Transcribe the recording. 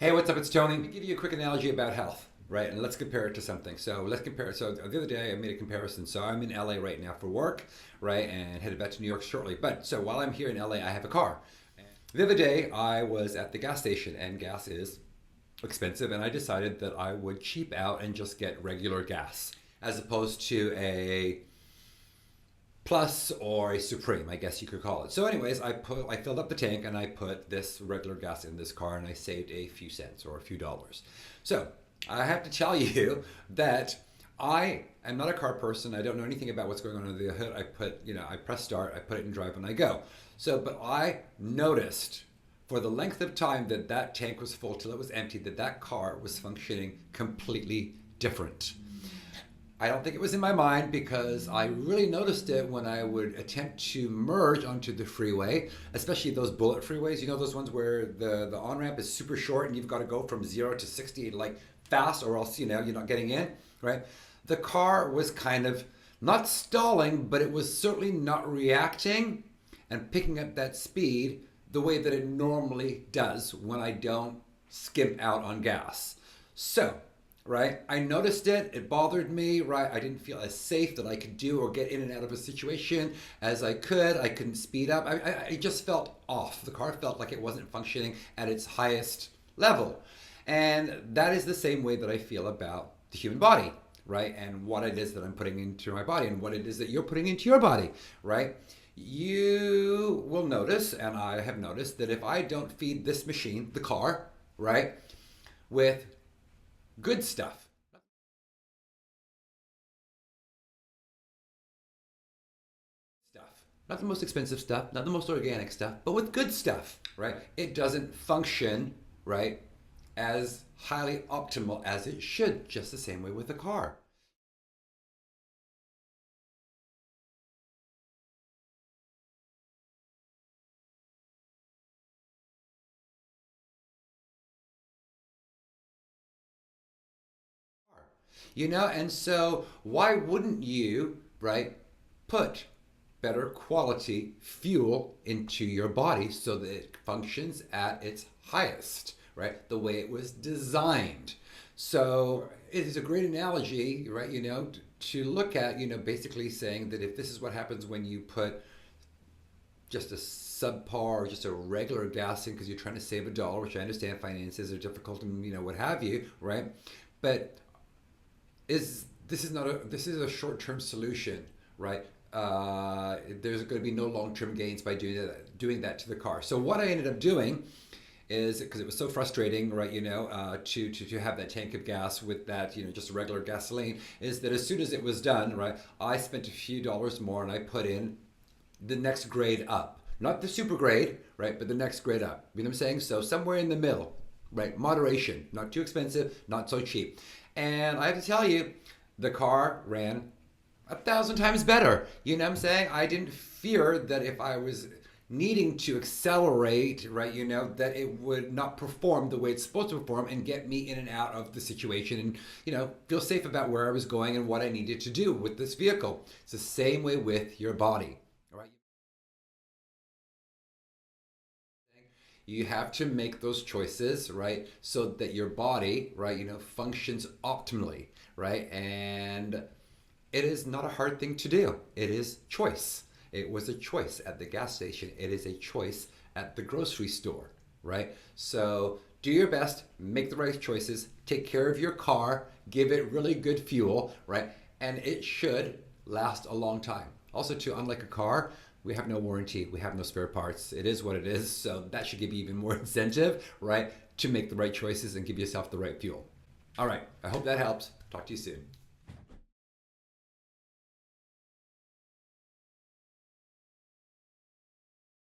Hey, what's up? It's Tony. Let me give you a quick analogy about health, right? And let's compare it to something. So let's compare it. So the other day I made a comparison. So I'm in LA right now for work, right? And headed back to New York shortly. But so while I'm here in LA, I have a car. The other day I was at the gas station and gas is expensive, and I decided that I would cheap out and just get regular gas as opposed to a Plus or a Supreme, I guess you could call it. So, anyways, I filled up the tank and I put this regular gas in this car and I saved a few cents or a few dollars. So, I have to tell you that I am not a car person. I don't know anything about what's going on under the hood. I press start, I put it in drive, and I go. So, but I noticed for the length of time that that tank was full till it was empty, that car was functioning completely different. I don't think it was in my mind because I really noticed it when I would attempt to merge onto the freeway, especially those bullet freeways. You know, those ones where the on-ramp is super short and you've got to go from 0 to 60 like fast, or else, you're not getting in, right? The car was kind of not stalling, but it was certainly not reacting and picking up that speed the way that it normally does when I don't skimp out on gas. So, right, I noticed it bothered me, right? I didn't feel as safe that I could do or get in and out of a situation as I couldn't speed up. I just felt off. The car felt like it wasn't functioning at its highest level. And that is the same way that I feel about the human body, right? And what it is that I'm putting into my body and what it is that you're putting into your body, right? You will notice, and I have noticed, that if I don't feed this machine, the car, right, with good stuff, not the most expensive stuff, not the most organic stuff, but with good stuff, right, it doesn't function, right, as highly optimal as it should, just the same way with a car. And so why wouldn't you, right, put better quality fuel into your body so that it functions at its highest, right, the way it was designed? So it is a great analogy, right, to look at, basically saying that if this is what happens when you put just a subpar or just a regular gas in because you're trying to save a dollar, which I understand finances are difficult and what have you, right? But this is a short-term solution, right? There's going to be no long-term gains by doing that to the car. So what I ended up doing is, because it was so frustrating, right, to have that tank of gas with that, just regular gasoline, is that as soon as it was done, right, I spent a few dollars more and I put in the next grade up. Not the super grade, right, but the next grade up. You know what I'm saying? So somewhere in the middle, right? Moderation. Not too expensive, not so cheap. And I have to tell you, the car ran 1,000 times better. You know what I'm saying? I didn't fear that if I was needing to accelerate, right, that it would not perform the way it's supposed to perform and get me in and out of the situation and, feel safe about where I was going and what I needed to do with this vehicle. It's the same way with your body. All right. You have to make those choices, right, so that your body, right, functions optimally, right? And it is not a hard thing to do. It is choice. It was a choice at the gas station. It is a choice at the grocery store, right? So do your best, make the right choices, take care of your car, give it really good fuel, right? And it should last a long time. Also, too, unlike a car, we have no warranty, we have no spare parts. It is what it is, so that should give you even more incentive, right, to make the right choices and give yourself the right fuel. All right, I hope that helps. Talk to you soon.